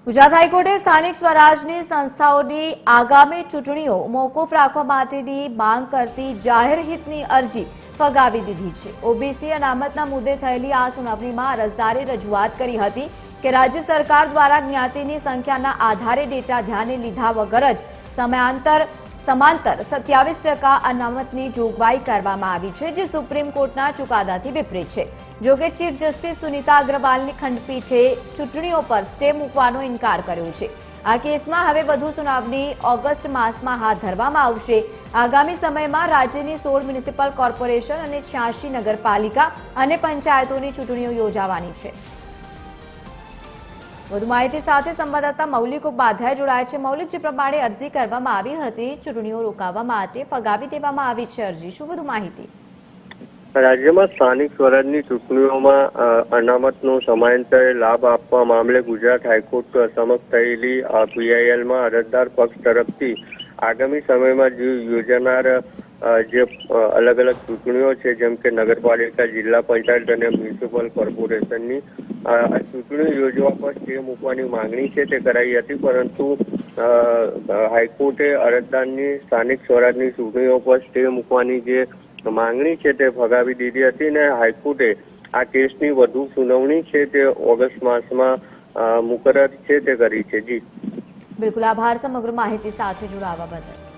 ગુજરાત હાઈકોર્ટે સ્થાનિક સ્વરાજની સંસ્થાઓની આગામી ચૂંટણીઓ મોકૂફ રાખવા માટેની માંગ કરતી જાહેર હિતની અરજી ફગાવી દીધી છે। ઓબીસી અનામતના મુદ્દે થયેલી આ સુનાવણીમાં અરજદારે રજૂઆત કરી હતી કે રાજ્ય સરકાર દ્વારા જ્ઞાતિની સંખ્યાના આધારે ડેટા ધ્યાને લીધા વગર જ સમાંતર 27% અનામતની જોગવાઈ કરવામાં આવી છે, જે સુપ્રીમ કોર્ટના ચુકાદાથી વિપરીત છે। જો કે ચીફ જસ્ટિસ સુનીતા અગ્રવાલની ખંડપીઠે ચૂંટણીઓ પર સ્ટે મૂકવાનો ઇનકાર કર્યો છે। આ કેસમાં હવે વધુ સુનાવણી ઓગસ્ટ માસમાં હાથ ધરવામાં આવશે। આગામી સમયમાં રાજ્યની 16 મ્યુનિસિપલ કોર્પોરેશન અને 86 નગરપાલિકા અને પંચાયતોની ચૂંટણીઓ યોજાવાની છે। વધુ માહિતી સાથે સંવાદદાતા મૌલિક ઉપાધ્યાય જોડાય છે। મૌલિક, જે પ્રમાણે અરજી કરવામાં આવી હતી ચૂંટણીઓ રોકવા માટે ફગાવી દેવામાં આવી છે અરજી, શું વધુ માહિતી? રાજ્યમાં સ્થાનિક સ્વરાજની ચૂંટણીઓમાં અનામતનો સમયાંતરે લાભ આપવા મામલે ગુજરાત હાઈકોર્ટ સમક્ષ થયેલી પીઆઈએલમાં અરજદાર પક્ષ તરફથી આગામી સમયમાં જે યોજાનાર જે અલગ અલગ ચૂંટણીઓ છે, જેમ કે નગરપાલિકા, જિલ્લા પંચાયત અને મ્યુનિસિપલ કોર્પોરેશનની ચૂંટણીઓ યોજવા પર સ્ટે મૂકવાની માંગણી છે તે કરાઈ હતી, પરંતુ હાઈકોર્ટે અરજદારની સ્થાનિક સ્વરાજની ચૂંટણીઓ પર સ્ટે મૂકવાની જે માંગણી છે તે ફગાવી દીધી હતી અને હાઈકોર્ટે આ કેસની વધુ સુનાવણી છે તે ઓગસ્ટ માસમાં મુકરર છે તે કરી છે। જી બિલકુલ, આભાર સમગ્ર માહિતી સાથે જોડાવા બદલ।